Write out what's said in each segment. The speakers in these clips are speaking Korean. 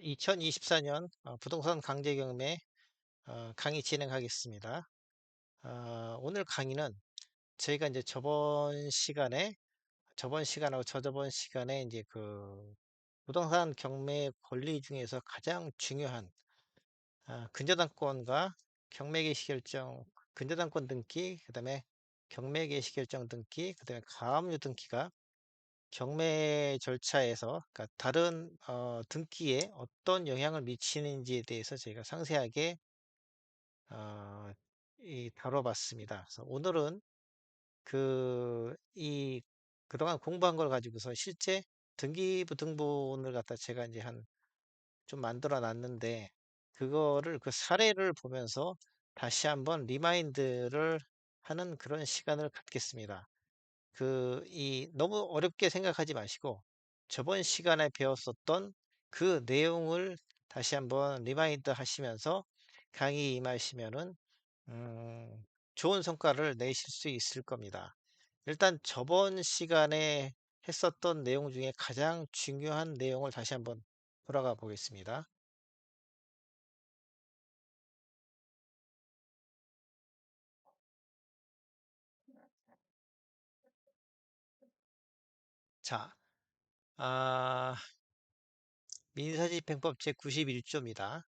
2024년 부동산 강제 경매 강의 진행하겠습니다. 오늘 강의는 저희가 이제 저번 시간하고 저저번 시간에 이제 그 부동산 경매 권리 중에서 가장 중요한 근저당권과 경매 개시 결정, 근저당권 등기, 그다음에 경매 개시 결정 등기, 그다음에 가압류 등기가 경매 절차에서, 그러니까 다른 등기에 어떤 영향을 미치는지에 대해서 저희가 상세하게 어, 다뤄봤습니다. 그래서 오늘은 그동안 공부한 걸 가지고서 실제 등기부등본을 갖다 제가 이제 좀 만들어 놨는데, 그거를 그 사례를 보면서 다시 한번 리마인드를 하는 그런 시간을 갖겠습니다. 너무 어렵게 생각하지 마시고, 저번 시간에 배웠었던 그 내용을 다시 한번 리마인드 하시면서 강의 임하시면은, 좋은 성과를 내실 수 있을 겁니다. 일단 저번 시간에 했었던 내용 중에 가장 중요한 내용을 다시 한번 돌아가 보겠습니다. 자, 민사집행법 제91조입니다.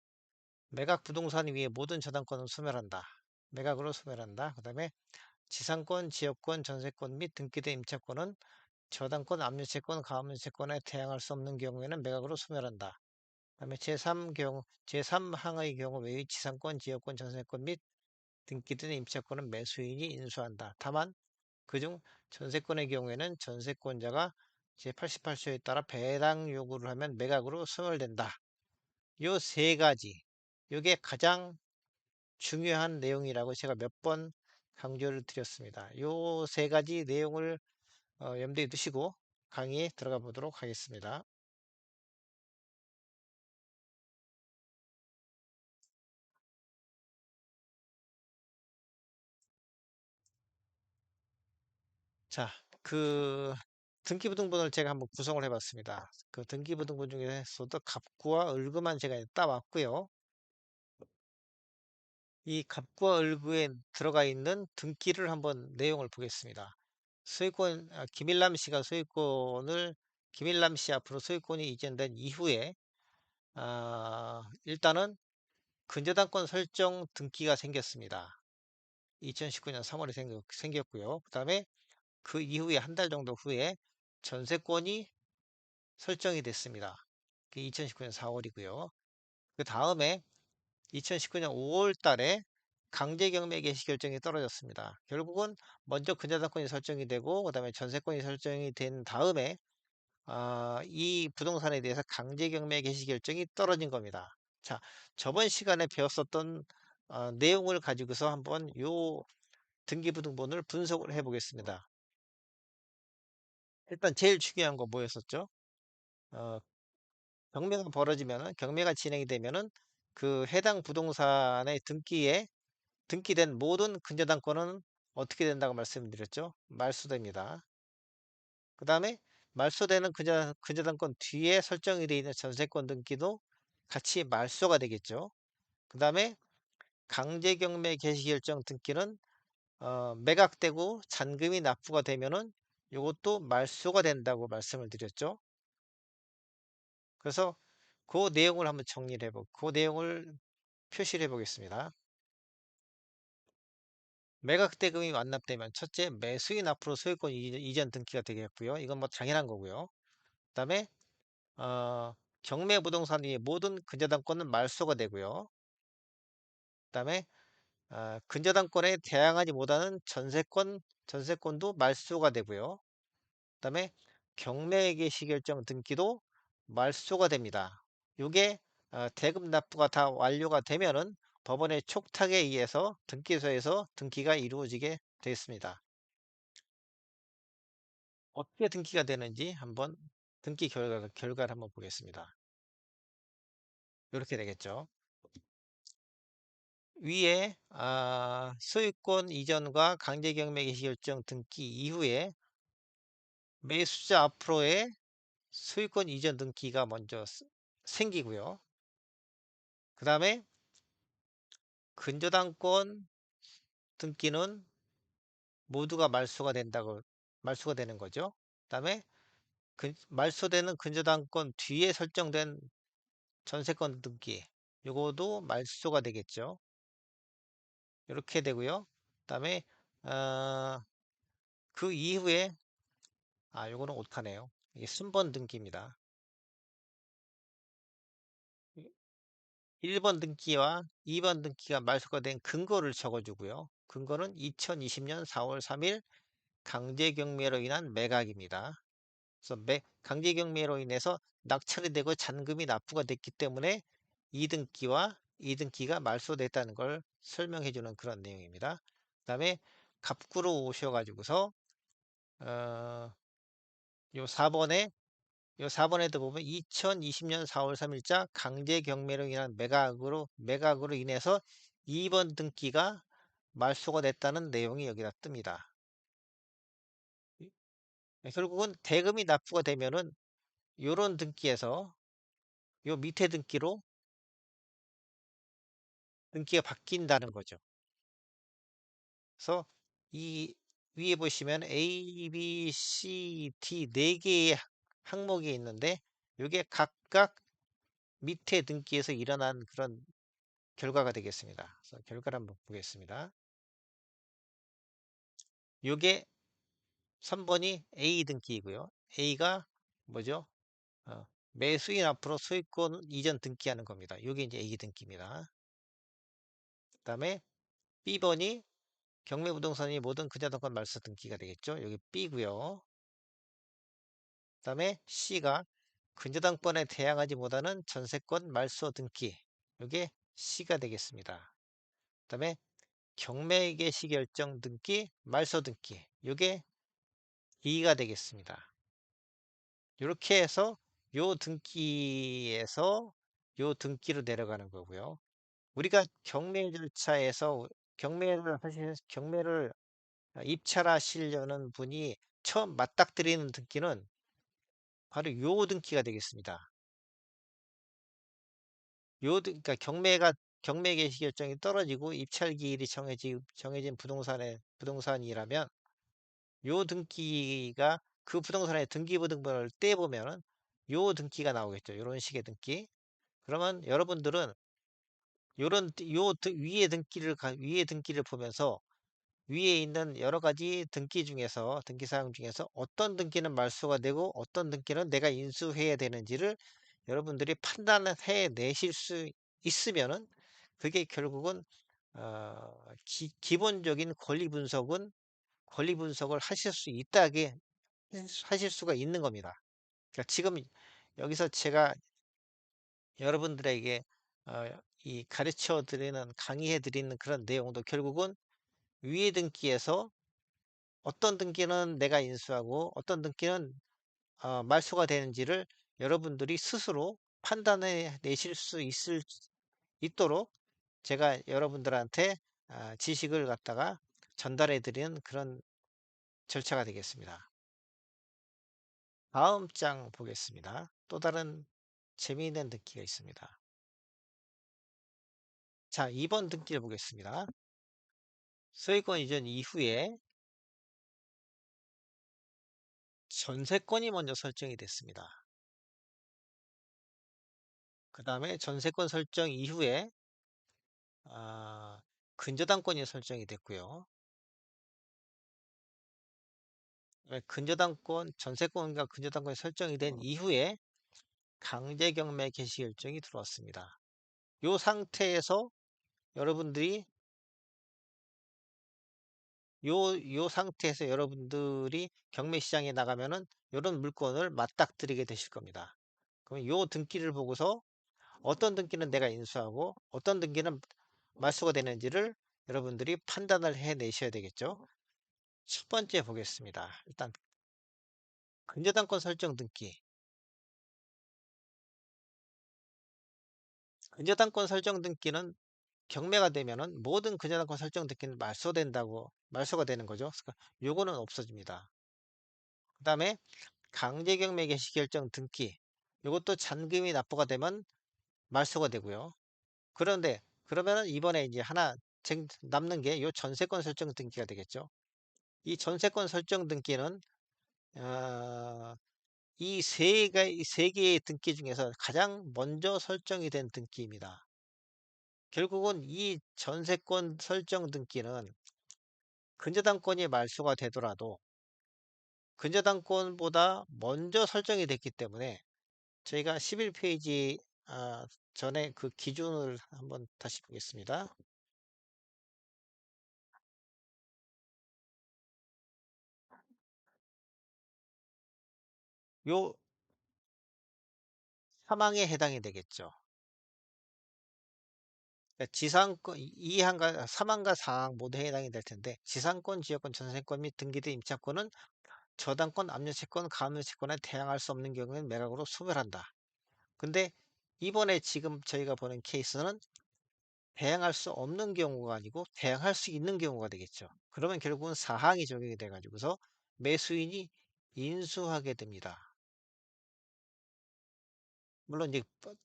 매각 부동산 위에 모든 저당권을 소멸한다. 매각으로 소멸한다. 그 다음에 지상권, 지역권, 전세권 및 등기된 임차권은 저당권, 압류채권, 가압류채권에 대항할 수 없는 경우에는 매각으로 소멸한다. 그다음에 제3항의 경우 외의 지상권, 지역권, 전세권 및 등기된 임차권은 매수인이 인수한다. 다만 그중 전세권의 경우에는 전세권자가 제88조에 따라 배당 요구를 하면 매각으로 소멸된다. 요 세 가지, 이게 가장 중요한 내용이라고 제가 몇 번 강조를 드렸습니다. 요 세 가지 내용을 염두에 두시고 강의에 들어가 보도록 하겠습니다. 자, 그 등기부등본을 제가 한번 구성을 해봤습니다. 그 등기부등본 중에서도 갑구와 을구만 제가 따왔고요. 이 갑구와 을구에 들어가 있는 등기를 한번 내용을 보겠습니다. 김일남 씨가 김일남 씨 앞으로 소유권이 이전된 이후에, 일단은 근저당권 설정 등기가 생겼습니다. 2019년 3월에 생겼고요. 그 다음에 그 이후에 한 달 정도 후에 전세권이 설정이 됐습니다. 2019년 4월이고요. 그 다음에 2019년 5월 달에 강제경매 개시 결정이 떨어졌습니다. 결국은 먼저 근저당권이 설정이 되고, 그 다음에 전세권이 설정이 된 다음에 이 부동산에 대해서 강제경매 개시 결정이 떨어진 겁니다. 자, 저번 시간에 배웠었던 내용을 가지고서 한번 요 등기부등본을 분석을 해 보겠습니다. 일단 제일 중요한 거 뭐였었죠? 어, 경매가 진행이 되면은 그 해당 부동산의 등기된 모든 근저당권은 어떻게 된다고 말씀드렸죠? 말소됩니다. 그 다음에 말소되는 근저당권 뒤에 설정이 되어 있는 전세권 등기도 같이 말소가 되겠죠. 그 다음에 강제경매 개시결정 등기는 매각되고 잔금이 납부가 되면은 이것도 말소가 된다고 말씀을 드렸죠. 그래서 그 내용을 한번 그 내용을 표시를 해보겠습니다. 매각 대금이 완납되면 첫째, 매수인 앞으로 소유권 이전 등기가 되겠고요. 이건 뭐 당연한 거고요. 그다음에 경매 부동산 위의 모든 근저당권은 말소가 되고요. 그다음에 근저당권에 대항하지 못하는 전세권도 말소가 되고요. 그다음에 경매 개시 결정 등기도 말소가 됩니다. 이게 대금 납부가 다 완료가 되면은 법원의 촉탁에 의해서 등기소에서 등기가 이루어지게 되겠습니다. 어떻게 등기가 되는지 한번 등기 결과를 한번 보겠습니다. 이렇게 되겠죠. 위에 소유권 이전과 강제경매 개시결정 등기 이후에 매수자 앞으로의 소유권 이전 등기가 먼저 생기고요. 그 다음에 근저당권 등기는 모두가 말소가 되는 거죠. 그 다음에 말소되는 근저당권 뒤에 설정된 전세권 등기, 요거도 말소가 되겠죠. 이렇게 되고요. 그 다음에 어, 그 이후에 요거는 오타네요. 이게 순번 등기입니다. 1번 등기와 2번 등기가 말소가 된 근거를 적어주고요. 근거는 2020년 4월 3일 강제경매로 인한 매각입니다. 그래서 강제경매로 인해서 낙찰이 되고 잔금이 납부가 됐기 때문에 2등기와 2등기가 말소됐다는 걸 설명해 주는 그런 내용입니다. 그 다음에 갑구로 오셔가지고서 어, 요 4번에 요 4번에도 보면 2020년 4월 3일자 강제 경매로 인한 매각으로 인해서 2번 등기가 말소가 됐다는 내용이 여기다 뜹니다. 결국은 대금이 납부가 되면은 요런 등기에서 요 밑에 등기로 등기가 바뀐다는 거죠. 그래서 이 위에 보시면 A, B, C, D 네 개의 항목이 있는데 이게 각각 밑에 등기에서 일어난 그런 결과가 되겠습니다. 그래서 결과를 한번 보겠습니다. 요게 3번이 A 등기이고요. A가 뭐죠? 매수인 앞으로 소유권 이전 등기하는 겁니다. 요게 이제 A 등기입니다. 그다음에 B번이 경매부동산이 모든 근저당권 말소 등기가 되겠죠. 여기 B고요. 그다음에 C가 근저당권에 대항하지 못하는 전세권 말소 등기. 요게 C가 되겠습니다. 그다음에 경매 개시 결정 등기, 말소 등기. 요게 D가 되겠습니다. 이렇게 해서 요 등기에서 요 등기로 내려가는 거고요. 우리가 경매 절차에서 경매를 입찰하시려는 분이 처음 맞닥뜨리는 등기는 바로 요 등기가 되겠습니다. 그러니까 경매 개시 결정이 떨어지고 입찰 기일이 정해진 부동산이라면 요 등기가 그 부동산의 등기부등본을 떼보면은 요 등기가 나오겠죠. 요런 식의 등기. 그러면 여러분들은 위에 등기를 보면서 위에 있는 여러 가지 등기 사항 중에서 어떤 등기는 말소가 되고 어떤 등기는 내가 인수해야 되는지를 여러분들이 판단을 해 내실 수 있으면은 그게 결국은 기본적인 권리 분석을 하실 수가 있는 겁니다. 그러니까 지금 여기서 제가 여러분들에게 어, 이 가르쳐 드리는 강의해 드리는 그런 내용도 결국은 위에 등기에서 어떤 등기는 내가 인수하고 어떤 등기는 말소가 되는지를 여러분들이 스스로 판단해 내실 있도록 제가 여러분들한테 지식을 갖다가 전달해 드리는 그런 절차가 되겠습니다. 다음 장 보겠습니다. 또 다른 재미있는 등기가 있습니다. 자, 2번 등기를 보겠습니다. 소유권 이전 이후에 전세권이 먼저 설정이 됐습니다. 그 다음에 전세권 설정 이후에 근저당권이 설정이 됐고요. 전세권과 근저당권이 설정이 된 이후에 강제경매 개시 결정이 들어왔습니다. 이 상태에서 여러분들이 요 상태에서 여러분들이 경매 시장에 나가면은 이런 물건을 맞닥뜨리게 되실 겁니다. 그럼 요 등기를 보고서 어떤 등기는 내가 인수하고 어떤 등기는 말소가 되는지를 여러분들이 판단을 해내셔야 되겠죠. 첫 번째 보겠습니다. 일단 근저당권 설정 등기. 근저당권 설정 등기는 경매가 되면은 모든 근저당권 설정 등기는 말소가 되는 거죠. 그러니까 요거는 없어집니다. 그다음에 강제경매 개시 결정 등기. 요것도 잔금이 납부가 되면 말소가 되고요. 그런데 그러면은 이번에 이제 하나 남는 게 요 전세권 설정 등기가 되겠죠. 이 전세권 설정 등기는 어, 이 세 개의 등기 중에서 가장 먼저 설정이 된 등기입니다. 결국은 이 전세권 설정 등기는 근저당권이 말소가 되더라도 근저당권보다 먼저 설정이 됐기 때문에 저희가 11페이지 전에 그 기준을 한번 다시 보겠습니다. 요 사망에 해당이 되겠죠. 그러니까 지상권 이항과 사망과 상항 모두 해당이 될 텐데 지상권, 지역권, 전세권 및 등기된 임차권은 저당권, 압류채권, 가압류채권에 대항할 수 없는 경우에는 매각으로 소멸한다. 근데 이번에 지금 저희가 보는 케이스는 대항할 수 없는 경우가 아니고 대항할 수 있는 경우가 되겠죠. 그러면 결국은 사항이 적용이 돼 가지고서 매수인이 인수하게 됩니다. 물론 이제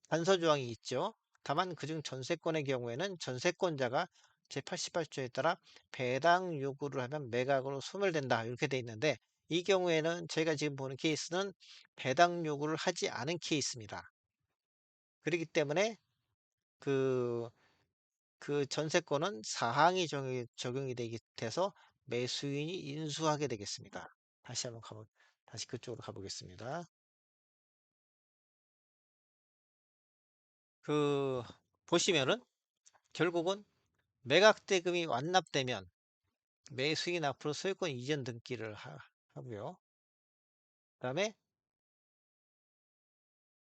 단서 조항이 있죠. 다만 그중 전세권의 경우에는 전세권자가 제88조에 따라 배당 요구를 하면 매각으로 소멸된다. 이렇게 돼 있는데 이 경우에는 저희가 지금 보는 케이스는 배당 요구를 하지 않은 케이스입니다. 그렇기 때문에 그, 그 전세권은 사항이 적용이 되기 돼서 매수인이 인수하게 되겠습니다. 다시 그쪽으로 가보겠습니다. 그, 보시면은 결국은 매각 대금이 완납되면 매수인 앞으로 소유권 이전 등기를 하고요. 그다음에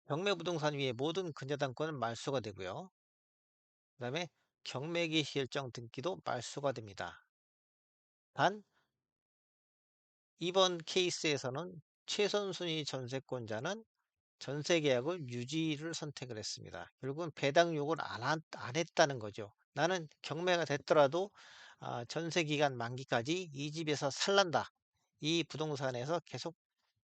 경매부동산 위에 모든 근저당권은 말소가 되고요. 그다음에 경매기 실정 등기도 말소가 됩니다. 단 이번 케이스에서는 최선순위 전세권자는 전세 계약을 유지를 선택을 했습니다. 결국은 배당 요구를 안 했다는 거죠. 나는 경매가 됐더라도 전세 기간 만기까지 이 집에서 살란다. 이 부동산에서 계속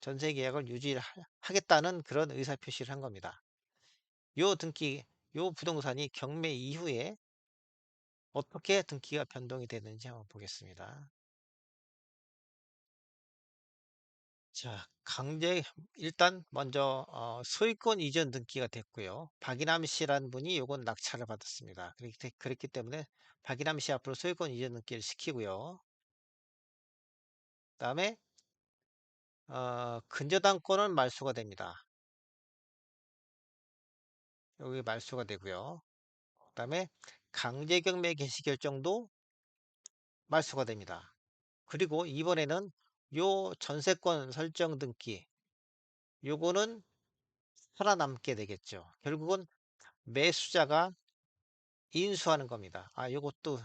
전세 계약을 유지하겠다는 그런 의사 표시를 한 겁니다. 요 등기, 요 부동산이 경매 이후에 어떻게 등기가 변동이 되는지 한번 보겠습니다. 자, 일단 먼저 소유권 이전 등기가 됐고요. 박인함 씨라는 분이 요건 낙찰을 받았습니다. 그렇기 때문에 박인함 씨 앞으로 소유권 이전 등기를 시키고요. 그다음에 근저당권은 말소가 됩니다. 여기 말소가 되고요. 그다음에 강제경매 개시 결정도 말소가 됩니다. 그리고 이번에는 요 전세권 설정 등기 요거는 살아남게 되겠죠. 결국은 매수자가 인수하는 겁니다. 요것도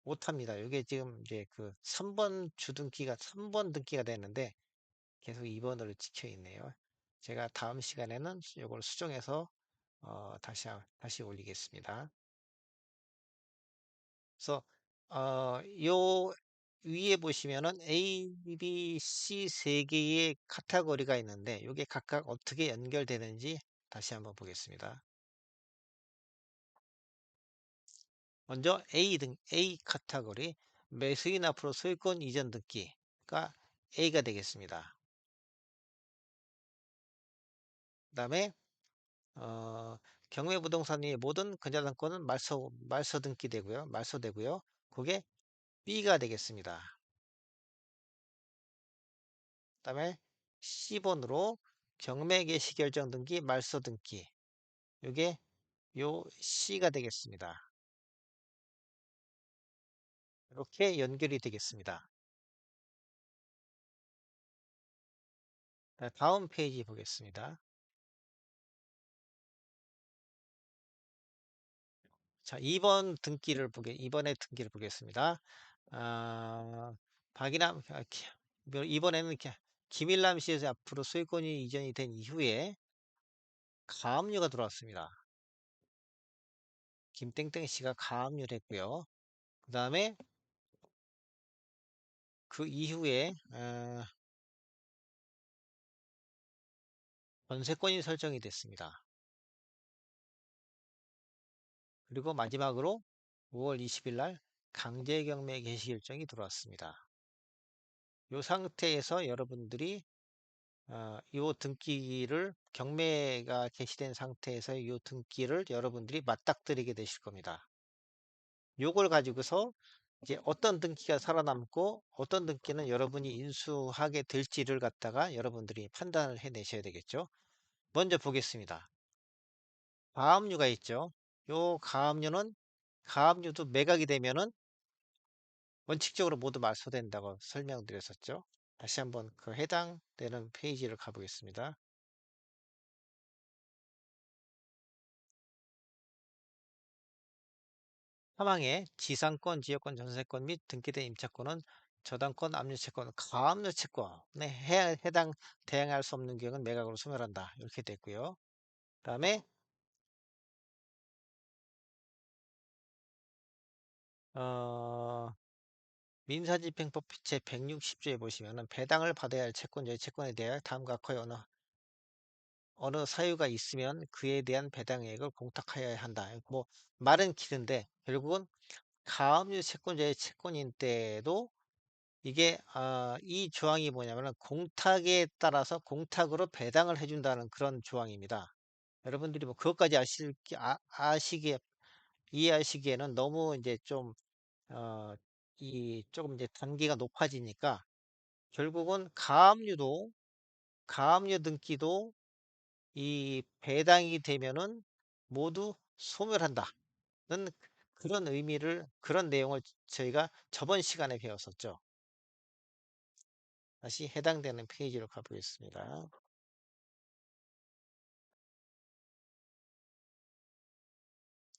못합니다. 이게 지금 이제 그 3번 등기가 되는데 계속 2번으로 찍혀 있네요. 제가 다음 시간에는 이걸 수정해서 다시 올리겠습니다. 그래서 요 위에 보시면은 A, B, C 세 개의 카테고리가 있는데 이게 각각 어떻게 연결되는지 다시 한번 보겠습니다. 먼저 A 카테고리 매수인 앞으로 소유권 이전 등기가 A가 되겠습니다. 그다음에 어, 경매부동산의 모든 근저당권은 말소 등기되고요. 말소되고요. 그게 B가 되겠습니다. 그다음에 C번으로 경매 개시 결정 등기, 말소 등기. 이게 요 C가 되겠습니다. 이렇게 연결이 되겠습니다. 다음 페이지 보겠습니다. 자, 2번의 등기를 보겠습니다. 아, 박이남, 이번에는 김일남 씨에서 앞으로 소유권이 이전이 된 이후에 가압류가 들어왔습니다. 김땡땡 씨가 가압류를 했고요. 그 다음에 그 이후에 전세권이 설정이 됐습니다. 그리고 마지막으로 5월 20일 날 강제경매 개시 결정이 들어왔습니다. 이 상태에서 여러분들이 이 등기를 경매가 개시된 상태에서 이 등기를 여러분들이 맞닥뜨리게 되실 겁니다. 요걸 가지고서 이제 어떤 등기가 살아남고 어떤 등기는 여러분이 인수하게 될지를 갖다가 여러분들이 판단을 해내셔야 되겠죠. 먼저 보겠습니다. 가압류가 있죠. 요 가압류도 매각이 되면은 원칙적으로 모두 말소된다고 설명드렸었죠. 다시 한번 그 해당되는 페이지를 가보겠습니다. 사망의 지상권, 지역권, 전세권 및 등기된 임차권은 저당권, 압류채권, 가압류채권에 대항할 수 없는 경우는 매각으로 소멸한다. 이렇게 됐고요. 그다음에 어, 민사집행법 제 160조에 보시면은 배당을 받아야 할 채권자의 채권에 대하여 다음과 같이 어느 사유가 있으면 그에 대한 배당액을 공탁하여야 한다. 뭐 말은 길은데 결국은 가압류 채권자의 채권인 때에도 이게 이 조항이 뭐냐면은 공탁에 따라서 공탁으로 배당을 해준다는 그런 조항입니다. 여러분들이 뭐 그것까지 아시기에 이해하시기에는 너무 이제 좀 이 조금 이제 단계가 높아지니까 결국은 가압류 등기도 이 배당이 되면은 모두 소멸한다는 그런 내용을 저희가 저번 시간에 배웠었죠. 다시 해당되는 페이지로 가보겠습니다.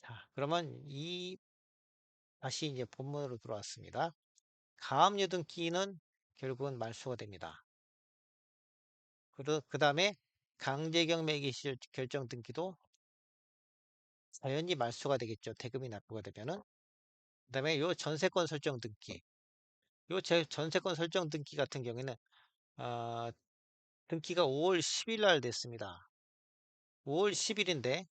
자, 그러면 다시 이제 본문으로 들어왔습니다. 가압류등기는 결국은 말소가 됩니다. 그 다음에 강제경매 시 결정 등기도 당연히 말소가 되겠죠. 대금이 납부가 되면은. 그 다음에 요 전세권 설정 등기. 전세권 설정 등기 같은 경우에는 어, 등기가 5월 10일 날 됐습니다. 5월 10일인데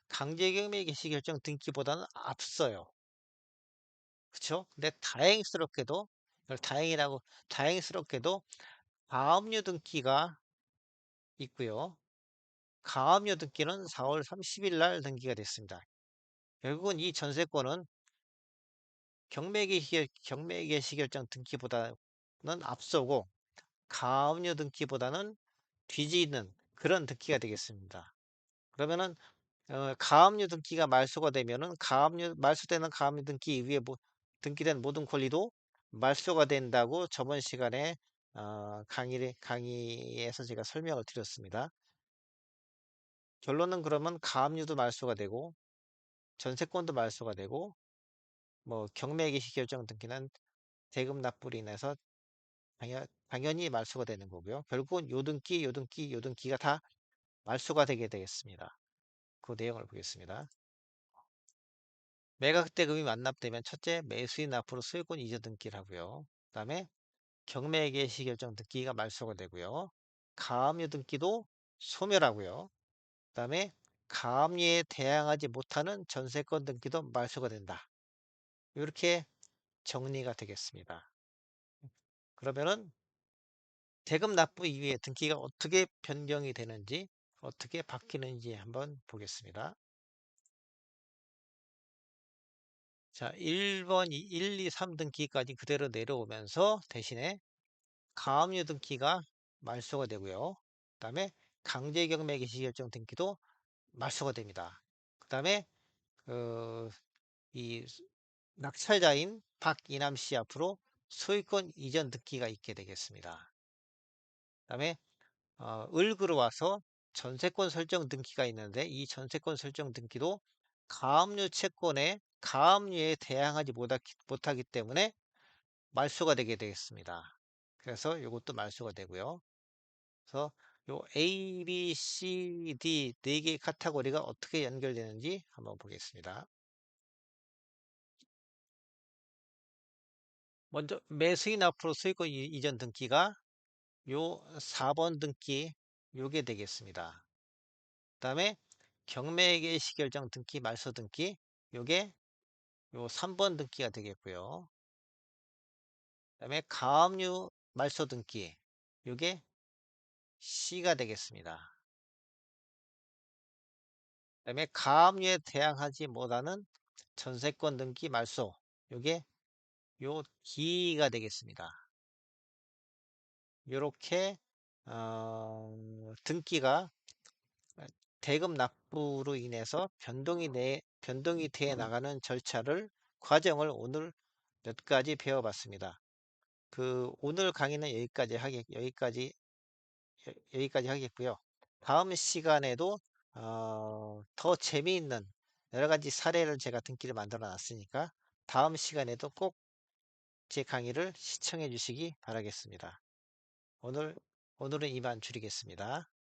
강제경매 개시 결정 등기보다는 앞서요. 그쵸? 근데 다행스럽게도 가압류 등기가 있고요. 가압류 등기는 4월 30일 날 등기가 됐습니다. 결국은 이 전세권은 경매 개시 결정 등기보다는 앞서고 가압류 등기보다는 뒤지는 그런 등기가 되겠습니다. 그러면은 가압류 등기가 말소가 되면은 말소되는 가압류 등기 이후에 등기된 모든 권리도 말소가 된다고 저번 시간에 강의에서 제가 설명을 드렸습니다. 결론은 그러면 가압류도 말소가 되고 전세권도 말소가 되고 뭐 경매 개시 결정 등기는 대금 납부로 인해서 당연히 말소가 되는 거고요. 결국은 요 등기가 다 말소가 되게 되겠습니다. 그 내용을 보겠습니다. 매각 대금이 완납되면 첫째, 매수인 앞으로 소유권 이전 등기를 하고요. 그 다음에 경매 개시 결정 등기가 말소가 되고요. 가압류 등기도 소멸하고요. 그 다음에 가압류에 대항하지 못하는 전세권 등기도 말소가 된다. 이렇게 정리가 되겠습니다. 그러면은 대금 납부 이후에 등기가 어떻게 변경이 되는지, 어떻게 바뀌는지 한번 보겠습니다. 자, 1번, 1, 2, 3 등기까지 그대로 내려오면서 대신에 가압류 등기가 말소가 되고요. 그 다음에 강제경매 개시결정 등기도 말소가 됩니다. 그 다음에 이 낙찰자인 박이남 씨 앞으로 소유권 이전 등기가 있게 되겠습니다. 그 다음에 을으로 와서 전세권 설정 등기가 있는데 이 전세권 설정 등기도 가압류 채권에 가압류에 대항하지 못하기 때문에 말소가 되게 되겠습니다. 그래서 이것도 말소가 되고요. 그래서 요 A, B, C, D 네 개의 카테고리가 어떻게 연결되는지 한번 보겠습니다. 먼저 매수인 앞으로 소유권 이전 등기가 요 4번 등기 요게 되겠습니다. 그다음에 경매 개시 결정 등기 말소 등기 요게 요 3번 등기가 되겠고요. 그다음에 가압류 말소 등기 요게 C가 되겠습니다. 그다음에 가압류에 대항하지 못하는 전세권 등기 말소 요게 요 D가 되겠습니다. 요렇게 등기가 대금 납부로 인해서 변동이 돼 나가는 절차를 과정을 오늘 몇 가지 배워봤습니다. 오늘 강의는 여기까지 하겠고요. 다음 시간에도 더 재미있는 여러 가지 사례를 제가 등기를 만들어 놨으니까 다음 시간에도 꼭 제 강의를 시청해 주시기 바라겠습니다. 오늘 오늘은 이만 줄이겠습니다.